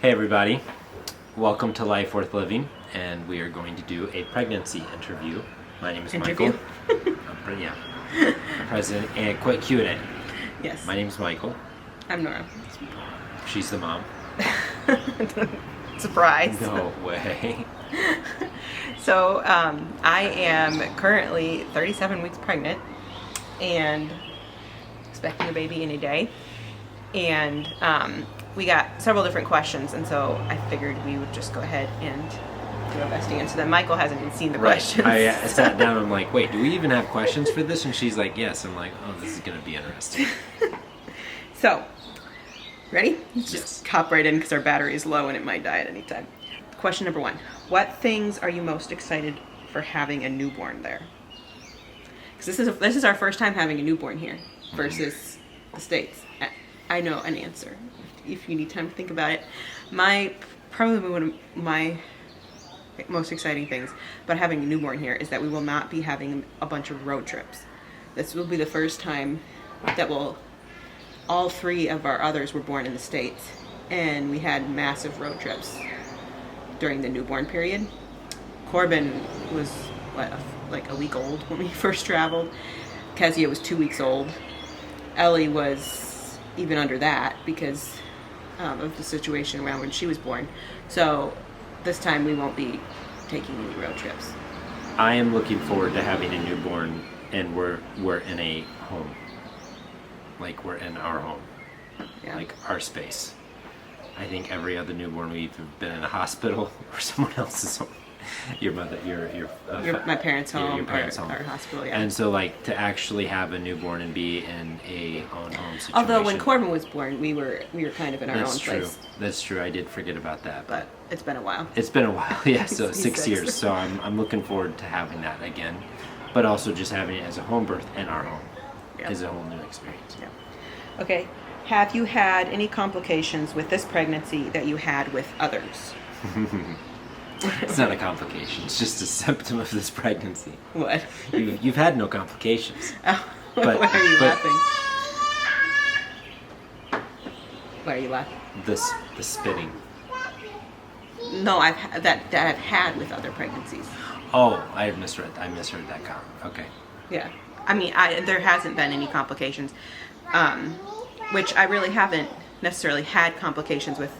Hey everybody, welcome to Life Worth Living, and we are going to do a pregnancy interview. My name is Michael. Yeah, president, and quick Q&A. Yes. My name is Michael. I'm Nora. She's the mom. Surprise. No way. So I am currently 37 weeks pregnant and expecting a baby any day. And we got several different questions, and so I figured we would just go ahead and do our best to answer them. Michael hasn't even seen the questions. I sat down and I'm like, wait, do we even have questions for this? And she's like, yes. I'm like, oh, this is going to be interesting. So, ready? Let's Yes. just hop right in because our battery is low and it might die at any time. Question number 1. What things are you most excited for having a newborn there? Because this is our first time having a newborn here versus the States. I know an answer if you need time to think about it. Probably one of my most exciting things about having a newborn here is that we will not be having a bunch of road trips. This will be the first time that all 3 of our others were born in the States, and we had massive road trips during the newborn period. Corban was like a week old when we first traveled. Kezia was 2 weeks old. Ellie was even under that because of the situation around when she was born. So this time we won't be taking any road trips. I am looking forward to having a newborn, and we're in a home. Like, we're in our home. Yeah. Like, our space. I think every other newborn we've been in a hospital or someone else's home. Your mother, My parents' home, your parents' or home. our hospital, yeah. And so, like, to actually have a newborn and be in a own home situation. Although when Corban was born, we were kind of in our That's own true. place. That's true. I did forget about that, But it's been a while. it's been a while. Yeah, so He's 6 6. years. So I'm looking forward to having that again, but also just having it as a home birth in our home Yeah. is a whole new experience. Yeah. Okay. Have you had any complications with this pregnancy that you had with others? It's not a complication. It's just a symptom of this pregnancy. What? You've had no complications. Oh, But- why are you but- laughing? Why are you laughing? The spitting. No, I've had with other pregnancies. Oh, I misread that comment. Okay. Yeah. I mean, there hasn't been any complications, which I really haven't necessarily had complications with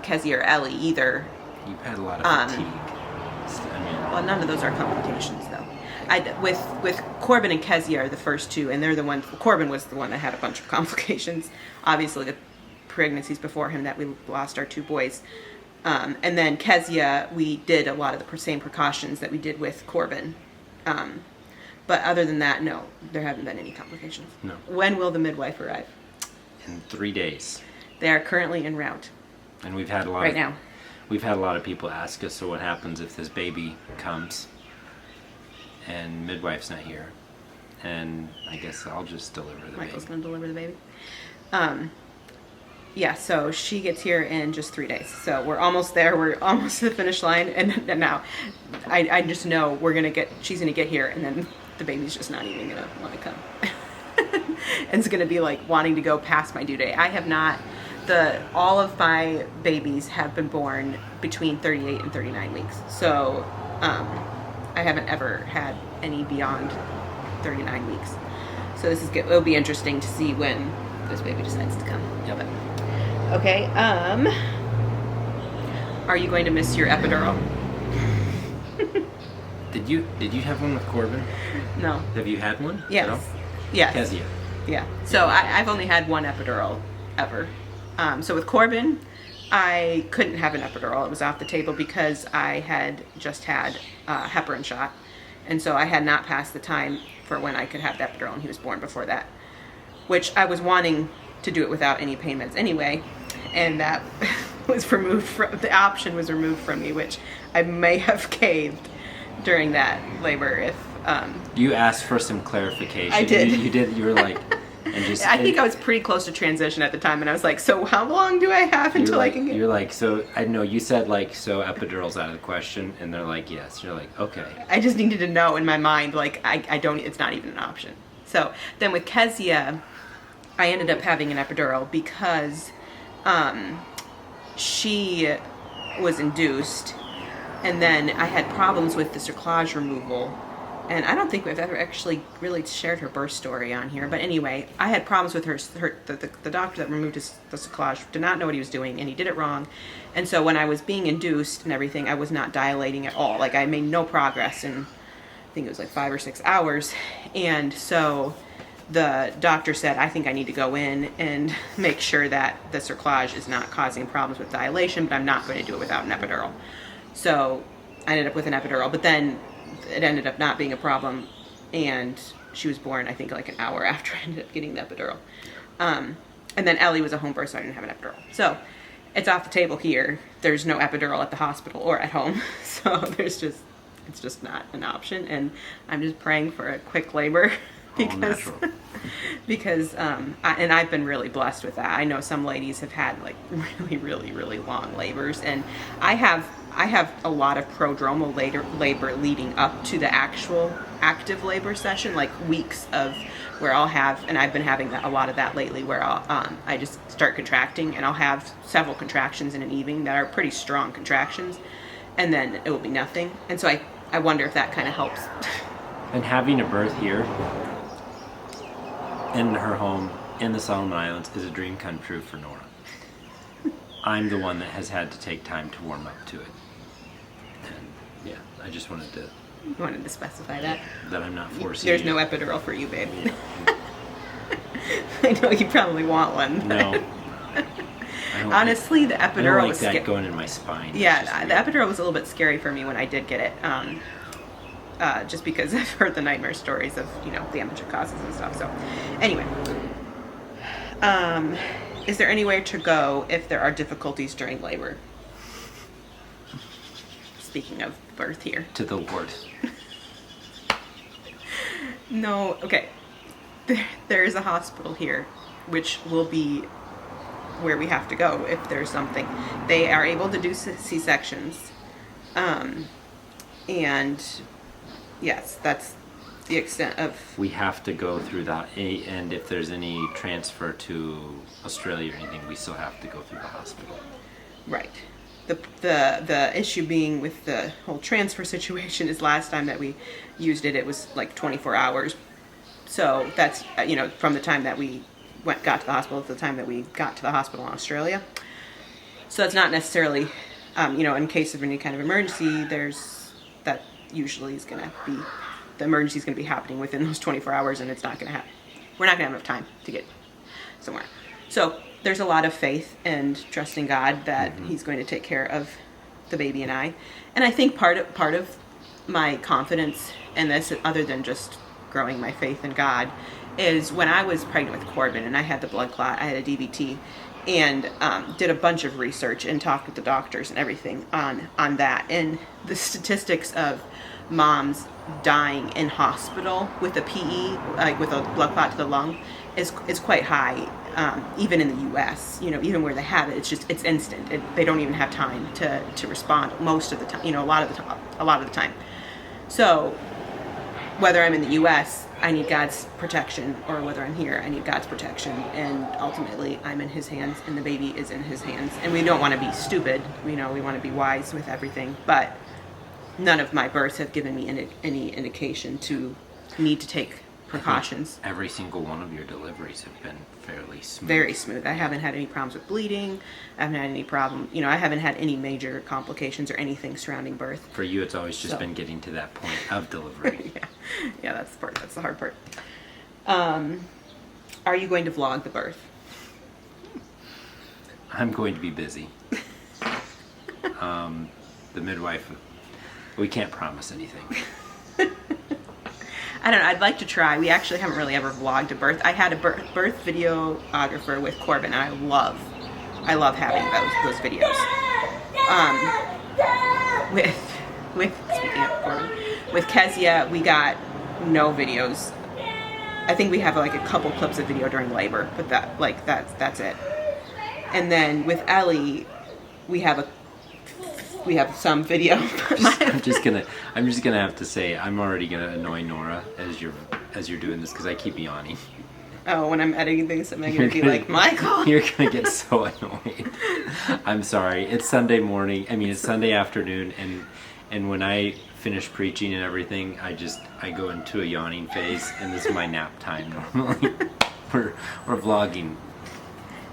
Kezia or Ellie either. You've had a lot of fatigue. Well, none of those are complications, though. With Corban and Kezia are the first 2, and they're the ones. Corban was the one that had a bunch of complications. Obviously, the pregnancies before him that we lost our 2 boys, and then Kezia, we did a lot of the same precautions that we did with Corban. But other than that, no, there haven't been any complications. No. When will the midwife arrive? In 3 days. They are currently en route And we've had a lot right now. We've had a lot of people ask us, so what happens if this baby comes and midwife's not here? And I guess I'll just deliver the Michael's baby. going to deliver the baby. Yeah, so she gets here in just 3 days. So we're almost there. We're almost to the finish line. And now I just know she's going to get here, and then the baby's just not even going to want to come. And it's going to be like wanting to go past my due date. I have not, all of my babies have been born between 38 and 39 weeks. So I haven't ever had any beyond 39 weeks. So this is good. It'll be interesting to see when this baby decides to come. Yep. But, okay. Are you going to miss your epidural? Did you have one with Corban? No. Have you had one? Yes. No? Yes. Kezia. Yeah. So I've only had one epidural ever. So with Corban, I couldn't have an epidural. It was off the table because I had just had a heparin shot. And so I had not passed the time for when I could have the epidural, and he was born before that. Which I was wanting to do it without any pain meds anyway. And that was the option was removed from me, which I may have caved during that labor if... You asked for some clarification. I did. You did. You were like... I think I was pretty close to transition at the time, and I was like, so how long do I have until I can get... You're like, so, I know, you said, like, so epidural's out of the question, and they're like, yes. You're like, okay. I just needed to know in my mind, like, I don't, it's not even an option. So, then with Kezia, I ended up having an epidural because she was induced, and then I had problems with the cerclage removal. And I don't think we've ever actually really shared her birth story on here. But anyway, I had problems with the doctor that removed the cerclage did not know what he was doing, and he did it wrong. And so when I was being induced and everything, I was not dilating at all. Like, I made no progress in, I think it was like 5 or 6 hours. And so the doctor said, I think I need to go in and make sure that the cerclage is not causing problems with dilation, but I'm not going to do it without an epidural. So I ended up with an epidural, but then it ended up not being a problem, and she was born, I think, like an hour after I ended up getting the epidural. And then Ellie was a home birth, so I didn't have an epidural. So it's off the table here. There's no epidural at the hospital or at home, so it's just not an option, and I'm just praying for a quick labor because I've been really blessed with that. I know some ladies have had like really, really, really long labors, and I have a lot of prodromal labor leading up to the actual active labor session, like weeks of where I'll have, and I've been having a lot of that lately, where I just start contracting, and I'll have several contractions in an evening that are pretty strong contractions, and then it will be nothing. And so I wonder if that kind of helps. And having a birth here in her home in the Solomon Islands is a dream come true for Nora. I'm the one that has had to take time to warm up to it. And yeah, I just wanted to... You wanted to specify that? That I'm not forcing There's you. no epidural for you, babe. Yeah. I know you probably want one. No. Honestly, the epidural I don't like was that going in my spine. Yeah, the epidural was a little bit scary for me when I did get it. Just because I've heard the nightmare stories of, damage it causes and stuff. So anyway, is there anywhere to go if there are difficulties during labor? Speaking of birth here. To the ward. No, okay. There is a hospital here, which will be where we have to go if there's something. They are able to do C-sections. And yes, that's the extent of... We have to go through that, and if there's any transfer to Australia or anything, we still have to go through the hospital. Right. The issue being with the whole transfer situation is last time that we used it, it was like 24 hours. So that's, from the time that we got to the hospital to the time that we got to the hospital in Australia. So it's not necessarily, in case of any kind of emergency, that usually is going to be, the emergency is going to be happening within those 24 hours, and it's not going to happen. We're not going to have enough time to get somewhere. So there's a lot of faith and trusting God that He's going to take care of the baby and I. And I think part of my confidence in this, other than just growing my faith in God, is when I was pregnant with Corban and I had the blood clot, I had a DVT, and did a bunch of research and talked with the doctors and everything on that. And the statistics of moms dying in hospital with a PE, like with a blood clot to the lung, is quite high. Even in the U.S., even where they have it, it's instant. They don't even have time to respond most of the time. A lot of the time. So whether I'm in the U.S., I need God's protection, or whether I'm here, I need God's protection. And ultimately, I'm in His hands, and the baby is in His hands. And we don't want to be stupid. We want to be wise with everything. But none of my births have given me any indication to need to take precautions. Every single one of your deliveries have been fairly smooth. Very smooth. I haven't had any problems with bleeding. I haven't had any problem. I haven't had any major complications or anything surrounding birth. For you, it's always just been getting to that point of delivery. Yeah, that's the part. That's the hard part. Are you going to vlog the birth? I'm going to be busy. The midwife, we can't promise anything. I don't know. I'd like to try. We actually haven't really ever vlogged a birth. I had a birth videographer with Corban, and I love having those videos. Speaking of Corban, with Kezia, we got no videos. I think we have like a couple clips of video during labor, but that's it. And then with Ellie, we have some video. I'm just gonna have to say I'm already gonna annoy Nora as you're doing this because I keep yawning. Oh, when I'm editing things, I'm gonna be like, Michael. You're gonna get so annoyed. I'm sorry. It's Sunday morning. I mean, it's Sunday afternoon, and when I finish preaching and everything, I go into a yawning phase, and this is my nap time normally. we're vlogging.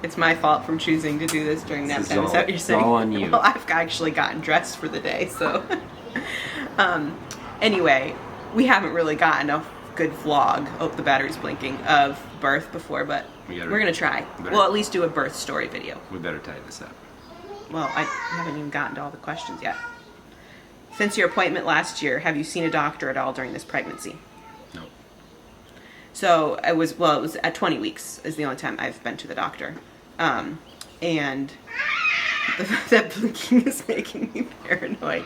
It's my fault for choosing to do this during nap time. Is that what you're saying? It's all on you. Well, I've actually gotten dressed for the day, so. Anyway, we haven't really gotten a good vlog. Oh, the battery's blinking, of birth before, but we're gonna try. We'll at least do a birth story video. We better tie this up. Well, I haven't even gotten to all the questions yet. Since your appointment last year, have you seen a doctor at all during this pregnancy? No. So it was at 20 weeks is the only time I've been to the doctor. And that blinking is making me paranoid.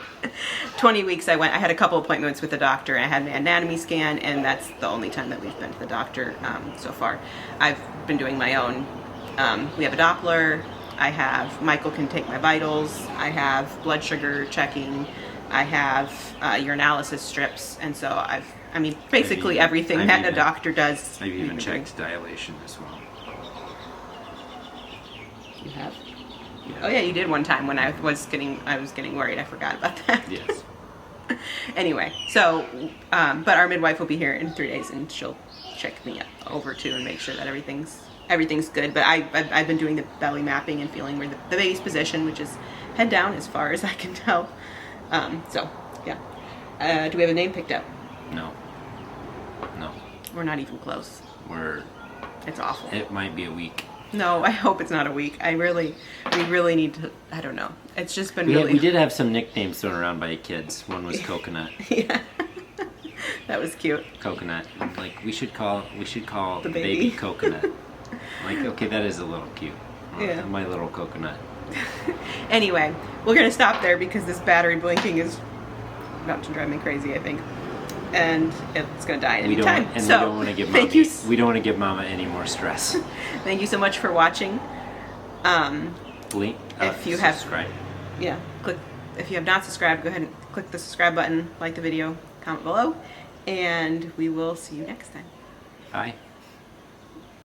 20 weeks I had a couple appointments with the doctor, and I had an anatomy scan, and that's the only time that we've been to the doctor so far. I've been doing my own. We have a Doppler. Michael can take my vitals. I have blood sugar checking. I have urinalysis strips, and so basically everything that a doctor does. I've even checked dilation as well. You have? Yeah. Oh yeah, you did one time when I was getting worried. I forgot about that. Yes. Anyway, so but our midwife will be here in 3 days, and she'll check me over too and make sure that everything's good. But I've been doing the belly mapping and feeling where the baby's position, which is head down as far as I can tell. So yeah. Do we have a name picked out? No. We're not even close. It's awful. It might be a week. No, I hope it's not a week. We really need to. I don't know. It's just been really. We did have some nicknames thrown around by kids. One was Coconut. Yeah, that was cute. Coconut. Like we should call the baby Coconut. Like, okay, that is a little cute. Yeah. My little coconut. Anyway, we're gonna stop there because this battery blinking is about to drive me crazy, I think. And it's going to die any time. We don't want to give Mama. We don't want to give Mama any more stress. Thank you so much for watching. If you have subscribed, if you have not subscribed, go ahead and click the subscribe button, like the video, comment below, and we will see you next time. Bye.